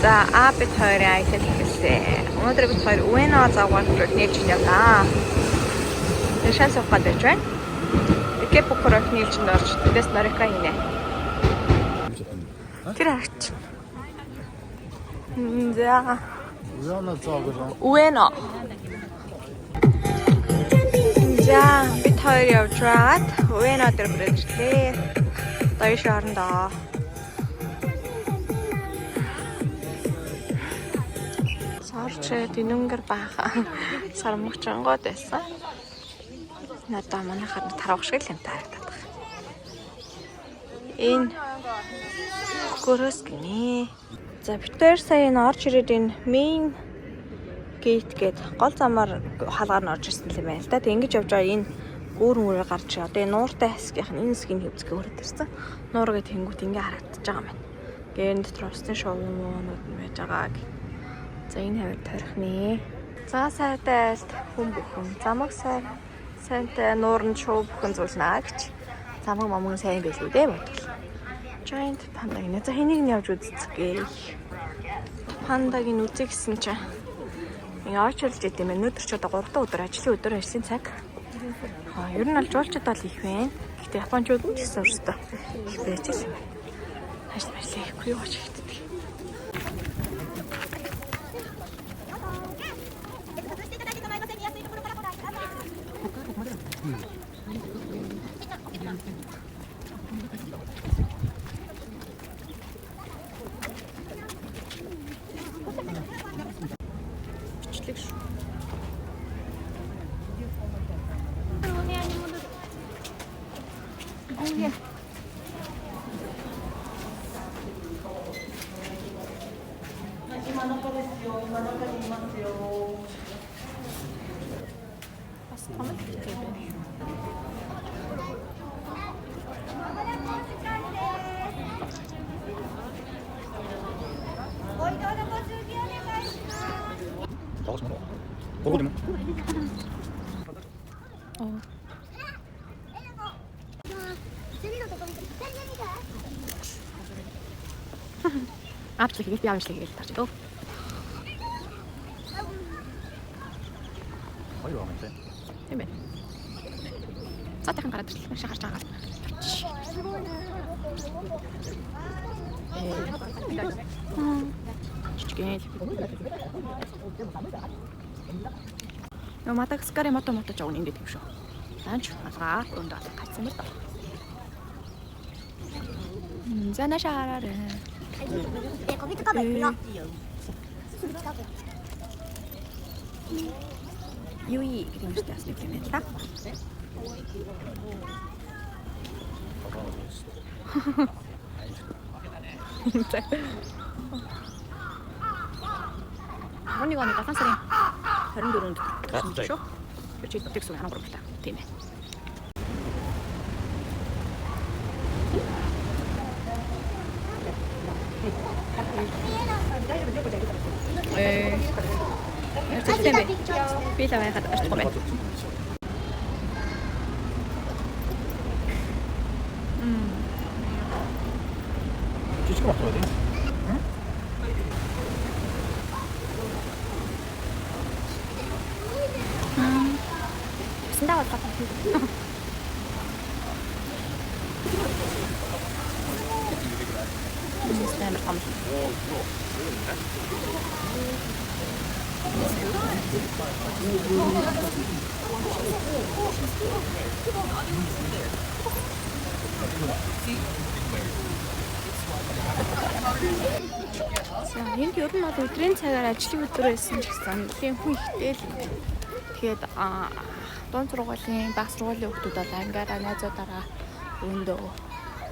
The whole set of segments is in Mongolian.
За бид хоёрын аялал эхэлсэн. Өнөөдөр бид хоёр Уэно загвар руу нээлж явлаа. Тэшээ суух гэж байна. Тэгээд Букурог нээлжинд орж тэндээс Норика хийнэ. Тэр хараач. За Уэно. За бид хоёр явж байгаад Уэно дээр хүрэлцлээ. Даяш орондоо. Сарч динүнгэр баахан сармагчангууд байсан. Надаа манайхаар тарах шиг л юм таарагдаад байна. Энэ гөрөөс гинэ. За бид хоёр сая энэ орж ирээд энэ main gate гээд гол замаар хаалгаар нь орж ирсэн юм байна л да. Тэг ингэж явж байгаа энэ гүүрэн гарч одоо энэ нууртай хэсгийнх нь энэ хэсгийн хөвцгөө өрөөд ирсэн. Нуур гээд тэнгуут ингээ харагдаж байгаа юм байна. Гэрэн дотор усны шуумнууд нь байж байгаа. За энэ хавар тарихны. За сайтай айлт хүн бүхэн. Замаг сайнтай нууранд шуу бүхэн зулнаа гэж. Замаг момон сайн байлгүй дээ бодвол. Giant panda гинэ. За хэнийг нь явж үзцгээе. Пандагийн үзье гэсэн чинь яачилж идэм бэ? Өнөөдөр ч одоо 3 дахь өдөр ажлын өдөр ажлын цаг. Ер нь аль жуулчд бол их байна. Гэхдээ японочууд ч гэсэн өөрсдөө их байж л юм. Ажил хийхгүй юу гэж хэлдэг. Бичлэг шүү. Апчлыг хийх биамшлыг хийж тарч дөө. Хоёр юм байна. Тийм байна. Цаатайхан гараад ирлээ шахарч байгаа. Чичгэн. Мадагаскарын мото жоо ингээд юм шүү. Анч алгаа өндөө гацсан мэл доо. За нашаараа. Юи гэмштэй асуух юм байна. Оны гоо нэг сарын 24-нд гарсан шүү. Чи текст нэг гурав та. Тийм ээ. Би л аваад гарч байгаа. Жижиг багтаа дээ. Сандаа болоо. Системээр хам. Энд ер нь бол өдрийн цагаар ажлын өдөр байсан ч гэсэн нэлийн хүн ихтэй л. Тэгээд дунд сургуулийн баг сургуулийн хүүхдүүд бол ангаараа найзуудаараа өндөө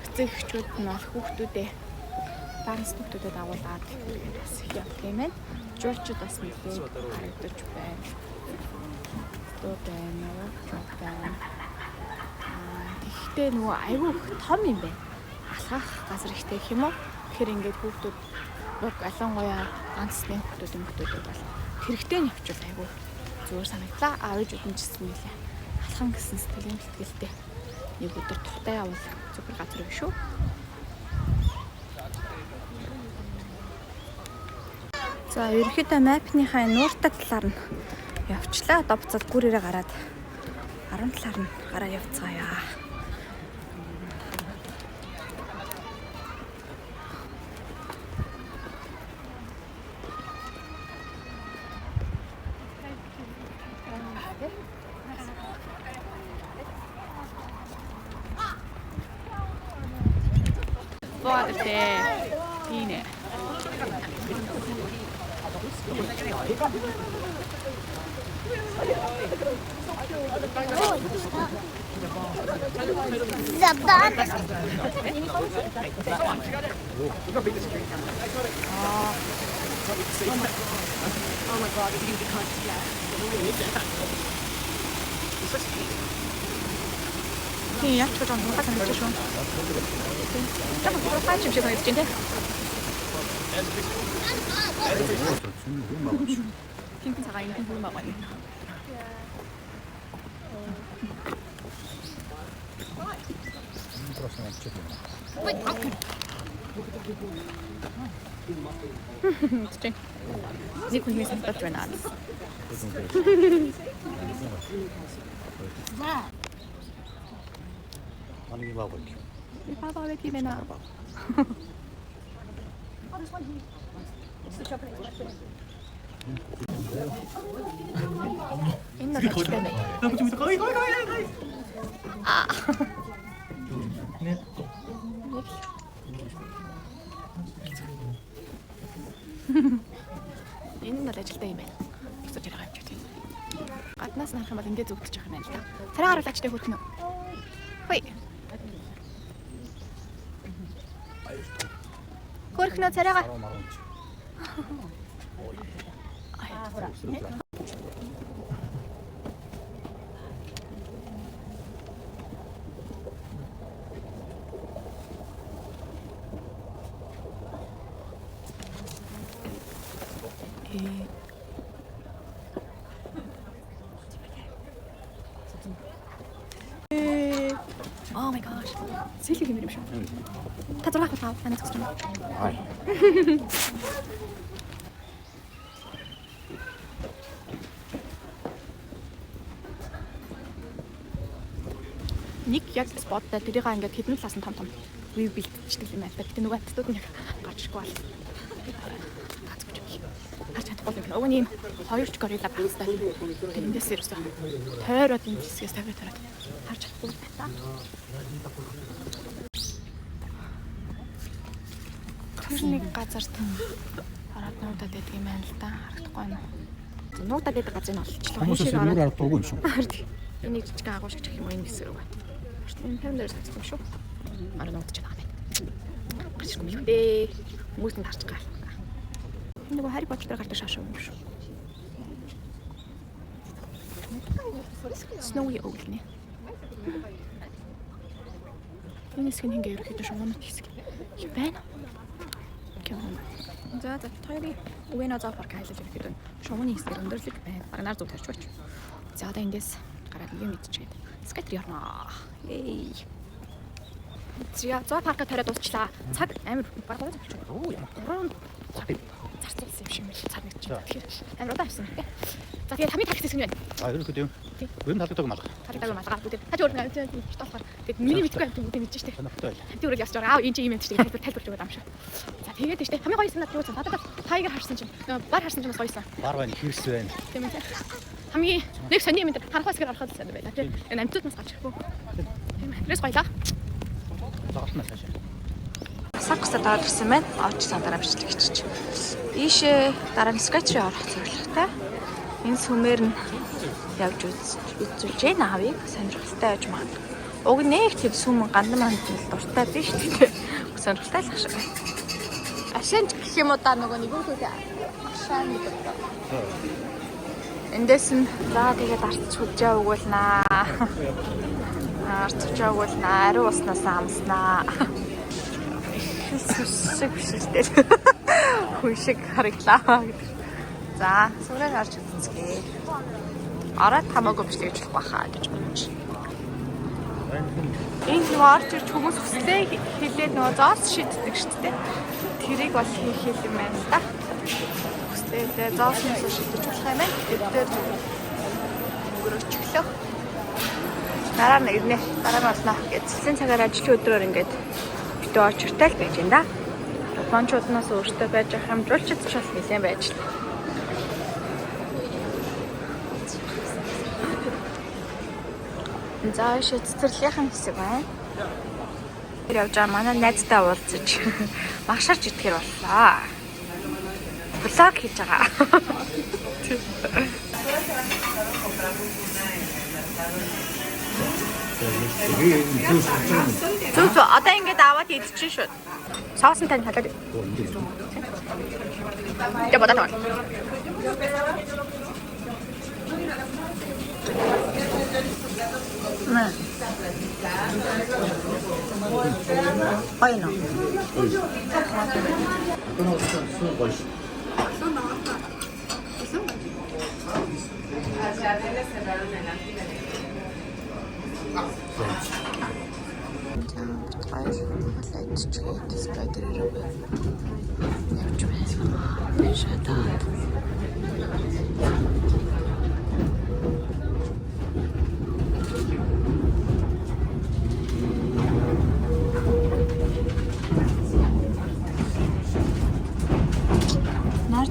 эцэг эхчүүд нь бол хүүхдүүдээ данс хүүхдүүдэд агуулгаад бас явах юм байна. Жуулчд бас нэлээд харагдаж байна. Тоо байна. Тэгэхдээ нөгөө айгүй том юм байна. Алхах газар ихтэй гэх юм уу? Тэгэхээр ингээд хүүхдүүд уг алангуяа ганцны хүүхдүүд бол хэрэгтэй нь явуул айгүй зүгээр санагдлаа. Аавч үдэнжсэн нэлээ. Алхан гэсэн сэтгэлийн бэлтгэлтэй. Нэг өдөр тухтай явал супер газар биш үү? За ерөөхдөө мапныхаа нууртай талаар нь явчлаа. Одоо буцаад гүрээрээ гараад 10 талаар нь гараад явцгаая. 이네. 이 약초장 누가 담지 좀. 잠깐 그거 사진 좀 찍어야 되는데. 핑크 사과 있는 물 먹어야 돼. 진짜. 네 군대 생각 좀 나. Ano yung barbecue? Barbecue na. Энэ нь ч тийм ээ. Аа. Энэ нь ажилтай юм байна. Өсөж байгаа юм ч тийм. Гаднаас нь харах юм бол ингээд зүгтж байгаа юм байна л да. Царай гаргалаачтай хөтнө. Хой. Хөрхнө царайгаа. Oh my gosh. Сэлэг юм шүү. Та зураг авах танаас гэж юм. Аа. Нэг яг споттой тэрийг ингээд хэдэн талаас нь том view бэлтждэг юм байна. Гэтэ нөгөө хаттууд нь яг гарчгүй бол. Харж чадахгүй юм. Уг нь ийм хоёр ч горилла бастай. Тэндээс ерөөсөө тойроод энэ хэсгээс тавиад харж чадахгүй байна. Нэг газарт хараад нуудад байдаг юм байна л да. Харагдахгүй байна. Нуудад байдаг газрыг нь олчлоо. Хүмүүсээс нүүр харагдахгүй юм шүү. Энийг жижиг агуулж гэх юм уу энэ хэсэг рүү. Энэ камераар татсан юм шүү. Араа нуудаж байгаа юм. Гачгүй юм дээ. Хүмүүс нь харж байгаа. Энэ нөгөө Harry Potter гардаг шашаа юм шүү. Snowy Owl нэ. Энэ хэсэг нь ингээ ерөөхдөө шугамд хэсэг. Юу байна? За хоёрын Уэно зоо парк хайлж ирэхэд шугамны хэсгээр өндөрлөг байна. Бараг нар зүг тарч байж. За одоо эндээс гараад юм идчихээд. Скайтер ярнаа. Ей. Зя зоо паркаа тариад дуусчлаа. Цаг амар бараг болчихсон. Оо яа. Зарцуулсан юм шиг мэл цаг нэг чинь. Тэгэхээр амар удаасан тий. За тэгээд хамгийн тархиц хэсэг нь байна. Аа ерөнхийдөө юм талдаг малгай. Тархидаг малгай. Та ч өөр нэг болохоор тэгээд миний мэдгүй юм тийм мэдэж штэ. Сонирхолтой байл. Тэ үрэл ясч байгаа. Аа энэ чинь юм юм штэ. Тайлбарч өгöd амшаа. За тэгээд штэ. Хамгийн гоё санаад юу вэ? Надад тайгер харсан чинь бар харсан чинь бас гоёсан. Бар байна, хэрс байна. Тийм үү. Хамгийн нэг сони юм дээр харах хэсгээр ороход сайн байна. Тэгээд энэ амтууд нас гарч ирэхгүй. Тийм ээ. Тэрс гоёлаа. Загална цаашаа. Саксад ороод ирсэн байна. Очсон дараа бичлэг хийчих. Ийшээ дараа нь скетчрээ орох зорилготой. Энэ сүмээр нь явж үзүүлж гэнэ авыг сонирхолтой байж магадгүй. Уг нэг тийм сүм гандан манд дуртай биш тийм. Сонирхолтой л шиг. Ашинч гэх юм уу да нөгөө нэг үгүй ашаа нэг доо. Эндээс нь за тэгээд арч хүжээ өгүүлнаа. Арч хүжээ өгүүлнаа. Ариу уснаас амснаа. Сүсэг бишэлтэй. Хүн шиг харагдлаа. За, сүрээр харж үзье. Араад хамаагүй бичлэгж болох байхаа гэж бодож. Энэ нөгөө орж ирж хүмүүс хүслээ хэлээд нөгөө зоос шийддэг шүү дээ. тэрийг бол хийх юм байна л да. Хүслээ зоосносоо шидэж болох юм байна. Эдгээр өнгөрөөч өглөө. Дараа нь ирнэ. Дараа нь болно. Эцсийн цагаар ажлын өдрөөр ингээд битүү очиртай л байж энэ да. Япончууднаас өөртөө байж хамжуулж чадчихвал нэлээд байж л. За шийдвэрлэлийн хэсэг байна. Тэр явж байгаа манай найзтай уулзаж магшарч идэхэр боллоо. Влог хийж байгаа. Зүг одоо ингэж аваад идчихэн шүү. Соосон тань халаад. Я бодож байна. Ой, ну.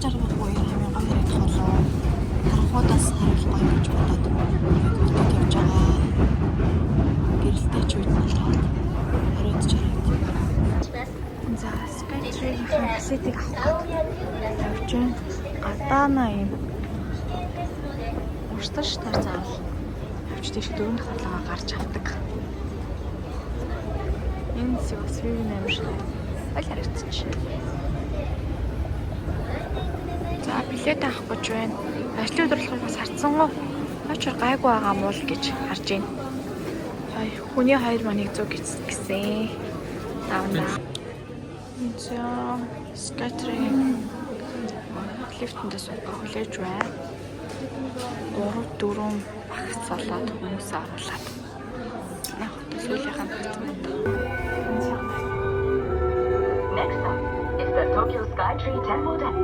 Жаргахгүй юм гоё ярих болоо. Харахуудаас харахгүй гэж бодоод явж байгаа. Гэрэлтэй ч үед болоод оройд чараад. За, Skytree-ийн фасилитиг авах. Явж байна. Гадаана юм. Урташ тарцаал. Явж тийш дөрөв харлага гарч авдаг. Энэ бас вив нэмэр. Аль харагдчих. За билет авах гэж байна. Ажлын өдөр болохоор бас харцсангуу. Очор гайгүй байгаа муу л гэж харж байна. Хүний 2 маныг 100 гэсэн. Давна. За Skytree лифтэндээ суугаа хүлээж байна. 3-4 багц болоод хүмүүс оруулаад. Яг сүүлийнхэн Next up is the Tokyo Skytree Temple Deck.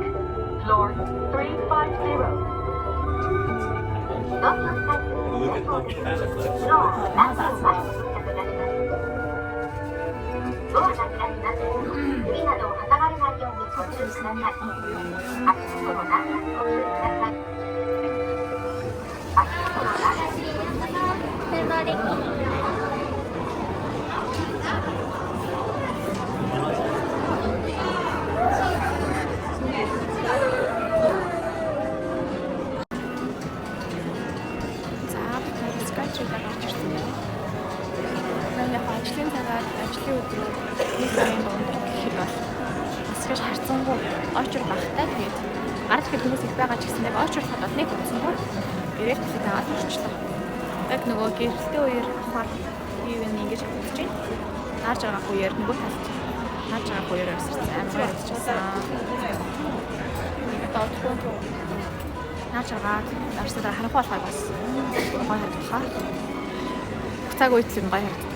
Floor 350. ажлын цагаар ажлын өдрөөр нэг сарын дунд гэхэд бол бас гэж харцсангуу очор багтаа тэгээд гарч ирэхэд хүмүүс их байгаа ч гэсэндээ очор хадаад нэг утсангүй гэрэл төлөд аваад орчлоо. Яг нөгөө гэрэлтэй үеэр хаваар юу вэ ингэж хэлж байна. Наарж байгаа үеэр нөгөө талд наарж байгаа үеэр өсөрсөн амар өсчихсэн. Одоо наарж байгаа дарсаар харах болохоор бас гоё харагдах. Цаг үед юм гоё харагддаг.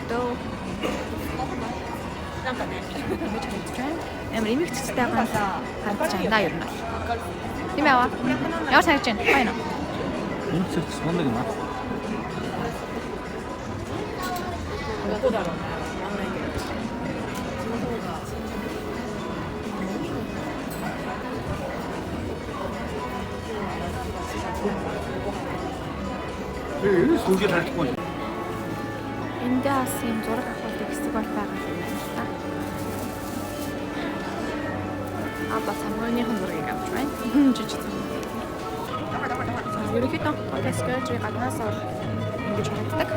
Ямар имэгцтэй байгаа хандж байна ер нь. Тийм яа. Ямар санаж байна? Байна уу? Энэ ч сондог юм аа. Энэ сүүгээ харахгүй. Эндээ бас юм зураг авах хэсэг бол байгаа юм байна л та. Абба самойныхон зургийг авч байна. Жижиг. Ерөнхийдөө Skytree гаднаас ингэж харагддаг.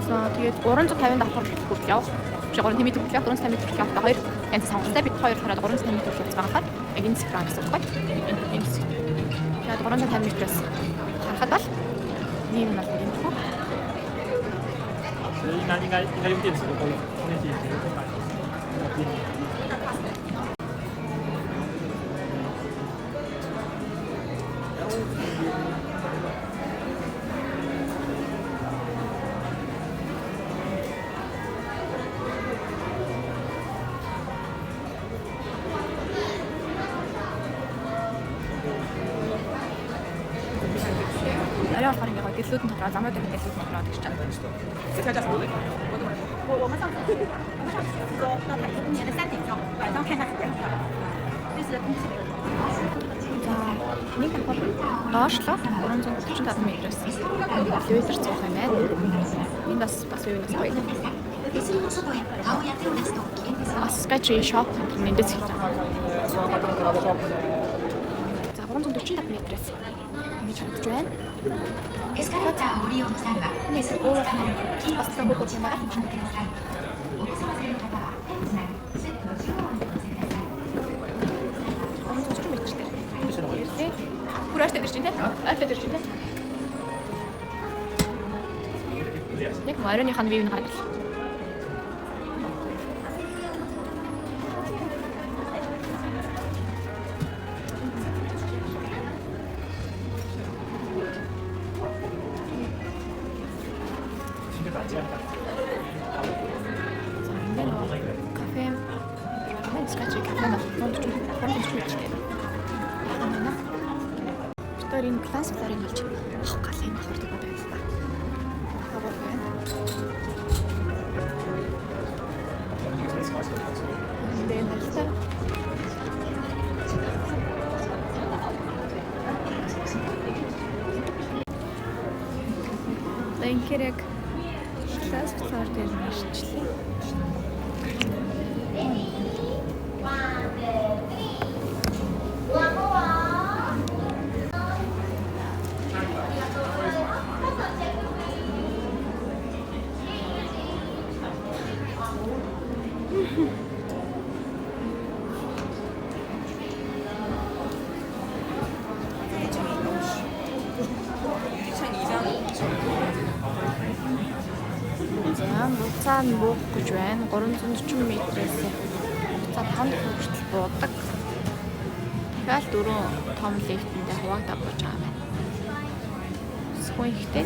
За тэгээд 350 давхар хүртэл явах. 350 м хүртэл явах, 450 м хүртэл явах. Хоёр янз сонгоцтой бид хоёр хараад 350 м хүртэл явах байгаа. Яг энэ цифраа гэсэн үг байна. Энэ хэсэг. Тэгээд 350 м-ээс харахад бол ийм нь бол юм шүү. 应该用电池的功能，那些也会买。болохоор ингээ гэлүүд нь дотроо замрууд нь гэлүүд нь дотроо гэж чад. 我们上次说到台中年的3点钟，晚上看它是这样的，就是空气流。 За нэг хавар доошлоо 345 метрээс элеватор цуух юм байна. Энэ бас юунаас гоё. Бас Skytree shop нэндээс хэлж байгаа. За 345 метрээс ингэж харагдаж байна. 에스컬레이터 우리 용산과 Бас нэг хөө юм аа. Кураж дээр чинь те. Альфа дээр чинь те. Яг марионыхаа вив нь гаргал. Кафе. Мен скачи кафе на фонд энэ класс флорын болж авах гал энэ хурд байгаа юм байна. Хавар байна. Энд хэлсэн. Тэнхэрэг класс флор дээр нэшчлээ. За буцаанд буух гэж байна. 340 метрээс буцаа 5 хүртэл буудаг. Дахиад 4 том лифтэндээ хуваагдаа бууж байгаа байна. Сүүн ихтэй.